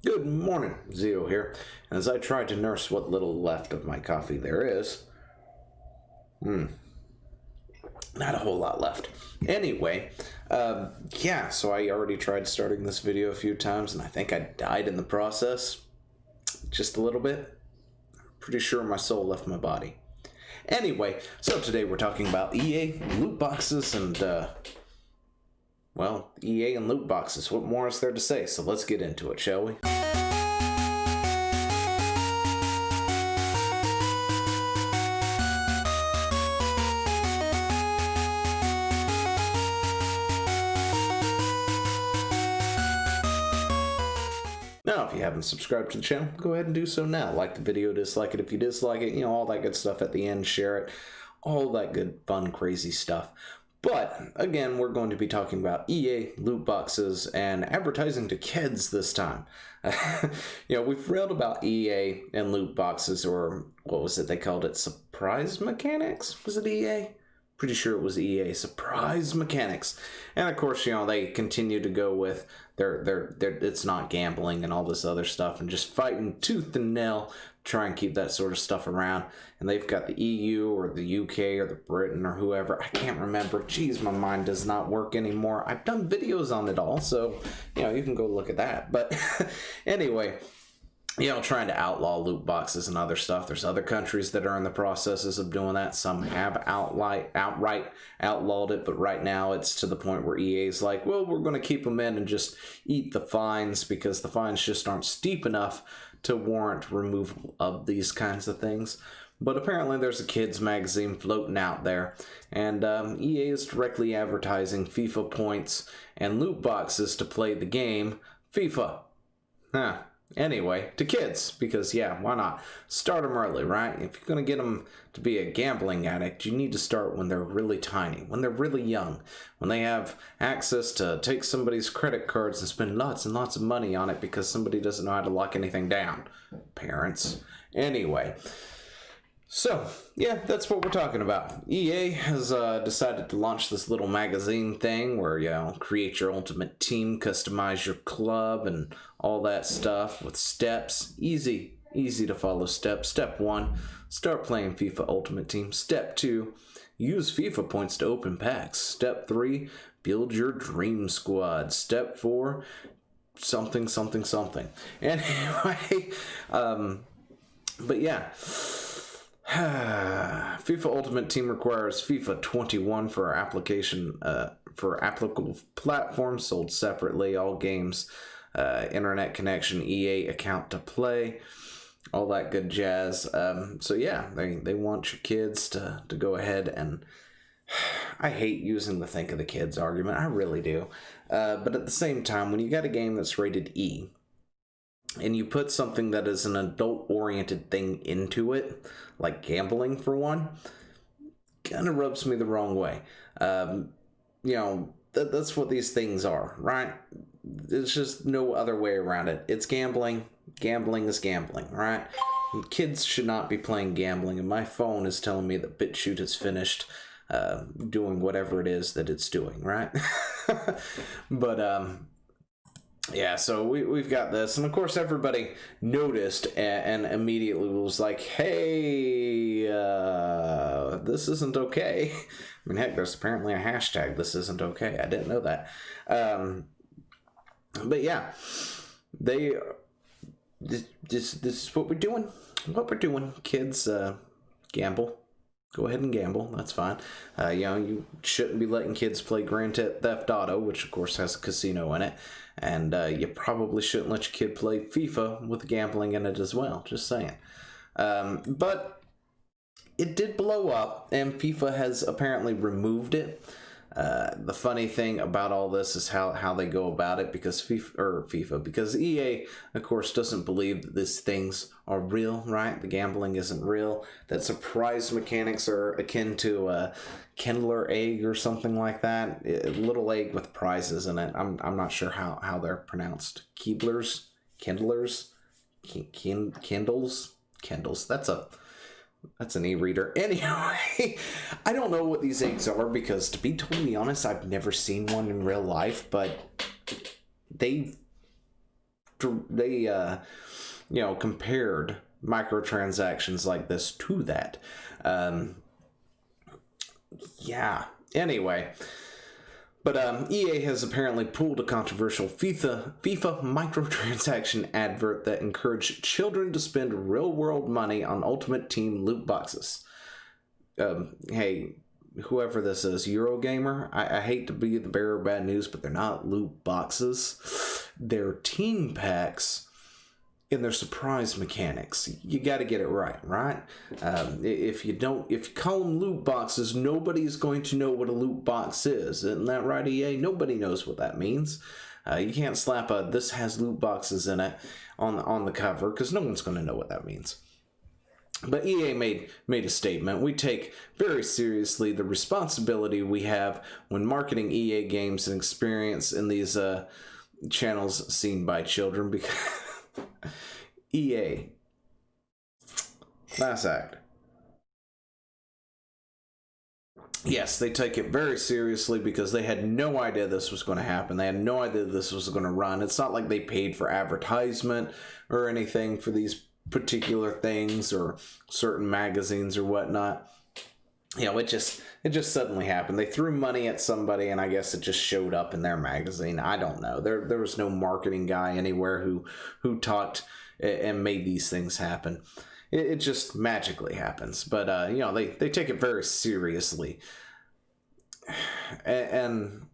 Good morning, Zio here. As I try to nurse what little left of my coffee there is, not a whole lot left. Anyway, so I already tried starting this video a few times, and I think I died in the process, just a little bit. Pretty sure my soul left my body. Anyway, so today we're talking about EA, loot boxes, and, EA and loot boxes. What more is there to say? So let's get into it, shall we? Now, if you haven't subscribed to the channel, go ahead and do so now. Like the video, dislike it if you dislike it, all that good stuff at the end, share it, all that good, fun, crazy stuff. But, again, we're going to be talking about EA, loot boxes, and advertising to kids this time. We've read about EA and loot boxes, or what was it they called it? Surprise mechanics? Was it EA? Pretty sure it was EA, surprise mechanics. And of course, they continue to go with their it's not gambling and all this other stuff and just fighting tooth and nail to try and keep that sort of stuff around. And they've got the EU or the UK or the Britain or whoever. I can't remember. Jeez, my mind does not work anymore. I've done videos on it all, so, you can go look at that. But anyway, trying to outlaw loot boxes and other stuff. There's other countries that are in the processes of doing that. Some have outright outlawed it, but right now it's to the point where EA's like, well, we're going to keep them in and just eat the fines because the fines just aren't steep enough to warrant removal of these kinds of things. But apparently there's a kids magazine floating out there, and EA is directly advertising FIFA points and loot boxes to play the game FIFA. Anyway, to kids, because why not? Start them early, right? If you're going to get them to be a gambling addict, you need to start when they're really tiny, when they're really young, when they have access to take somebody's credit cards and spend lots and lots of money on it because somebody doesn't know how to lock anything down. Parents. Anyway. So, that's what we're talking about. EA has decided to launch this little magazine thing where, create your ultimate team, customize your club, and all that stuff with steps. Easy to follow steps. Step 1, start playing FIFA Ultimate Team. Step 2, use FIFA points to open packs. Step 3, build your dream squad. Step 4, something. Anyway, FIFA Ultimate Team requires FIFA 21 for application for applicable platforms sold separately. All games, internet connection, EA account to play, all that good jazz. They want your kids to go ahead and. I hate using the think of the kids argument. I really do. But at the same time, when you got a game that's rated E, and you put something that is an adult-oriented thing into it, like gambling for one, kind of rubs me the wrong way. That's what these things are, right? There's just no other way around it. It's gambling. Gambling is gambling, right? Kids should not be playing gambling, and my phone is telling me that BitChute is finished doing whatever it is that it's doing, right? But, so we've got this, and of course everybody noticed and immediately was like, hey, this isn't okay. I mean, heck, there's apparently a hashtag, this isn't okay. I didn't know that. This is what we're doing. Kids, gamble. Go ahead and gamble. That's fine. You shouldn't be letting kids play Grand Theft Auto, which of course has a casino in it. And you probably shouldn't let your kid play FIFA with gambling in it as well. Just saying. But it did blow up, and FIFA has apparently removed it. The funny thing about all this is how they go about it, because because EA, of course, doesn't believe that these things are real, right? The gambling isn't real. That surprise mechanics are akin to a Kindler egg or something like that. A little egg with prizes in it. I'm not sure how they're pronounced. Kindlers? Kindles. That's an e-reader. Anyway, I don't know what these eggs are because, to be totally honest, I've never seen one in real life, but they compared microtransactions like this to that. Yeah. Anyway. But EA has apparently pulled a controversial FIFA microtransaction advert that encouraged children to spend real-world money on Ultimate Team loot boxes. Hey, whoever this is, Eurogamer, I hate to be the bearer of bad news, but they're not loot boxes. They're team packs in their surprise mechanics. You got to get it right? If you call them loot boxes, nobody's going to know what a loot box is. Isn't that right, EA? Nobody knows what that means. You can't slap a "this has loot boxes in it" on the cover, because no one's going to know what that means. But EA made a statement. We take very seriously the responsibility we have when marketing EA games and experience in these channels seen by children, because EA, last act. Yes, they take it very seriously because they had no idea this was going to happen. They had no idea this was going to run. It's not like they paid for advertisement or anything for these particular things or certain magazines or whatnot. It just suddenly happened. They threw money at somebody, and I guess it just showed up in their magazine. I don't know. There was no marketing guy anywhere who talked and made these things happen. It just magically happens. But they take it very seriously. And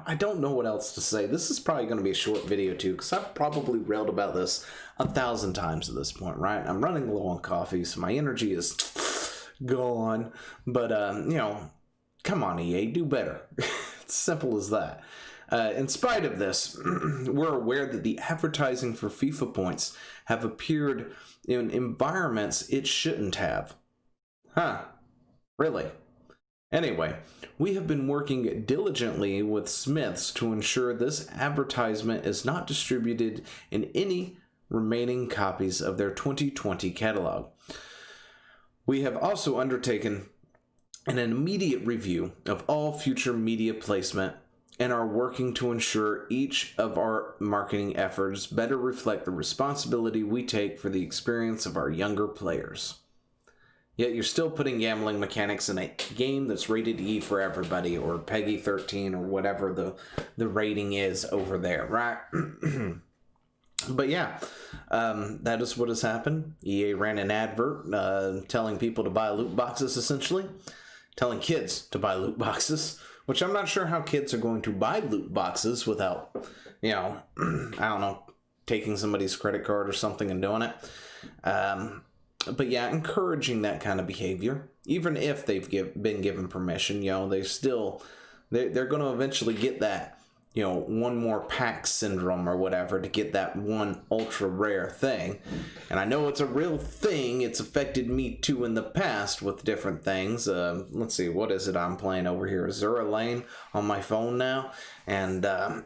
I don't know what else to say. This is probably going to be a short video too, because I've probably railed about this 1,000 times at this point, right? I'm running low on coffee, so my energy is gone. But come on, EA, do better. It's simple as that. In spite of this, we're aware that the advertising for FIFA points have appeared in environments it shouldn't have. Huh? Really? Anyway, we have been working diligently with Smiths to ensure this advertisement is not distributed in any remaining copies of their 2020 catalog. We have also undertaken an immediate review of all future media placement and are working to ensure each of our marketing efforts better reflect the responsibility we take for the experience of our younger players. Yet you're still putting gambling mechanics in a game that's rated E for everybody, or PEGI 13, or whatever the rating is over there, right? But yeah, that is what has happened. EA ran an advert telling people to buy loot boxes, essentially. Telling kids to buy loot boxes, which I'm not sure how kids are going to buy loot boxes without, I don't know, taking somebody's credit card or something and doing it. But yeah, encouraging that kind of behavior, even if they've been given permission, they're going to eventually get that, one more pack syndrome or whatever, to get that one ultra rare thing. And I know it's a real thing. It's affected me too in the past with different things. Let's see, what is it I'm playing over here? Zura Lane on my phone now. And, I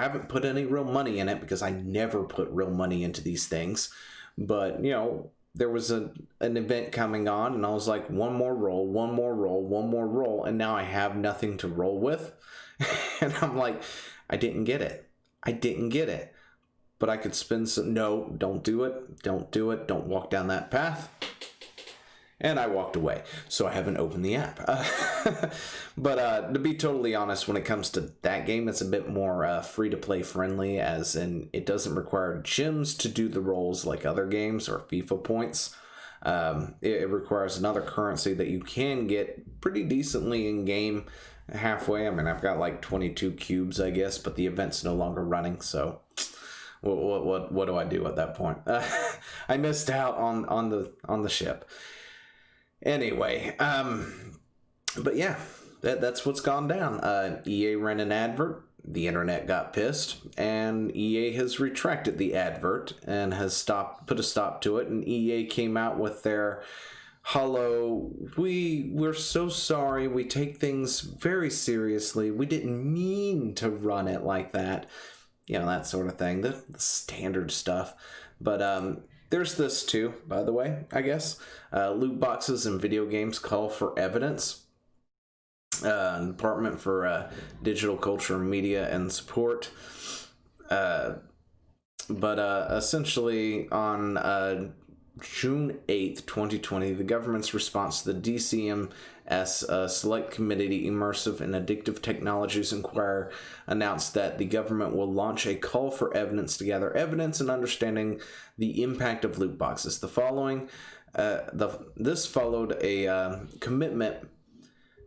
haven't put any real money in it because I never put real money into these things. But, there was an event coming on, and I was like, one more roll, and now I have nothing to roll with. And I'm like, I didn't get it. But I could spend some... No, don't do it. Don't walk down that path. And I walked away, so I haven't opened the app. But to be totally honest, when it comes to that game, it's a bit more free-to-play friendly, as in it doesn't require gems to do the rolls like other games or FIFA points. It requires another currency that you can get pretty decently in-game halfway. I mean, I've got like 22 cubes, I guess, but the event's no longer running, so... What do I do at that point? I missed out on the ship. Anyway, but yeah, that's what's gone down. EA ran an advert, the internet got pissed, and EA has retracted the advert and has put a stop to it, and EA came out with their hello, we're so sorry, we take things very seriously, we didn't mean to run it like that, that sort of thing, the standard stuff. But there's this too, by the way, I guess. Loot boxes in video games call for evidence. Department for Digital Culture, Media, and Support Essentially on June 8th, 2020, the government's response to the DCMS Select Committee Immersive and Addictive Technologies Inquiry announced that the government will launch a call for evidence to gather evidence and understanding the impact of loot boxes. This followed a commitment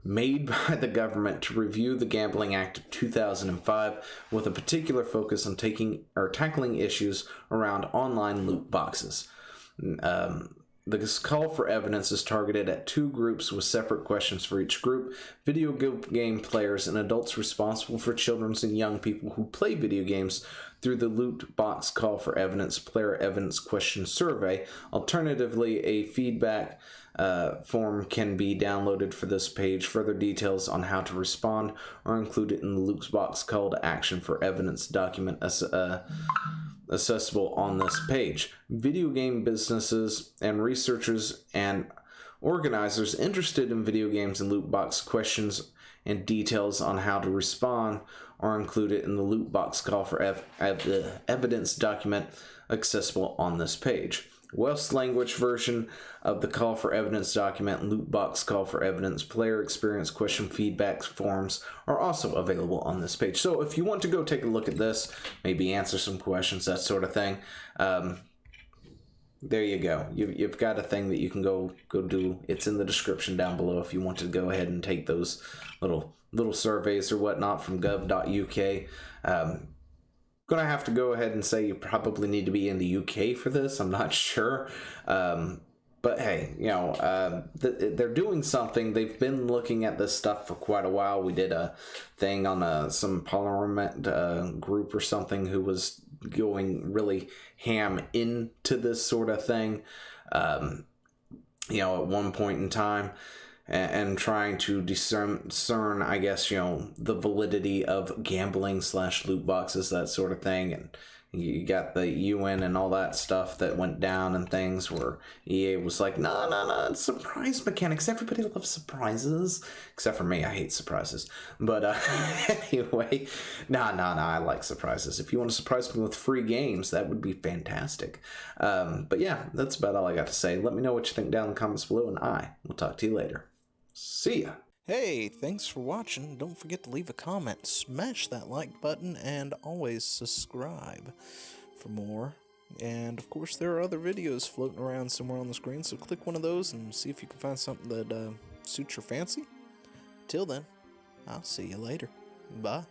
made by the government to review the Gambling Act of 2005 with a particular focus on tackling issues around online loot boxes. This call for evidence is targeted at 2 groups with separate questions for each group: video game players and adults responsible for children's and young people who play video games through the loot box call for evidence player evidence question survey. Alternatively, a feedback form can be downloaded for this page. Further details on how to respond are included in the loot box call to action for evidence document accessible on this page. Video game businesses and researchers and organizers interested in video games and loot box questions and details on how to respond are included in the loot box call for evidence document accessible on this page. Welsh language version of the call for evidence document, loot box call for evidence, player experience question feedback forms are also available on this page. So if you want to go take a look at this, maybe answer some questions, that sort of thing, there you go. You've got a thing that you can go do. It's in the description down below if you want to go ahead and take those little surveys or whatnot from gov.uk. Gonna have to go ahead and say you probably need to be in the UK for this. I'm not sure. But hey, they're doing something. They've been looking at this stuff for quite a while. We did a thing on some Parliament group or something who was going really ham into this sort of thing, at one point in time. And trying to discern, I guess, the validity of gambling / loot boxes, that sort of thing. And you got the UN and all that stuff that went down and things where EA was like, no, it's surprise mechanics. Everybody loves surprises. Except for me, I hate surprises. But anyway, I like surprises. If you want to surprise me with free games, that would be fantastic. But yeah, that's about all I got to say. Let me know what you think down in the comments below, and I will talk to you later. See ya. Hey, thanks for watching. Don't forget to leave a comment, smash that like button, and always subscribe for more. And of course, there are other videos floating around somewhere on the screen, so click one of those and see if you can find something that suits your fancy. Till then, I'll see you later. Bye.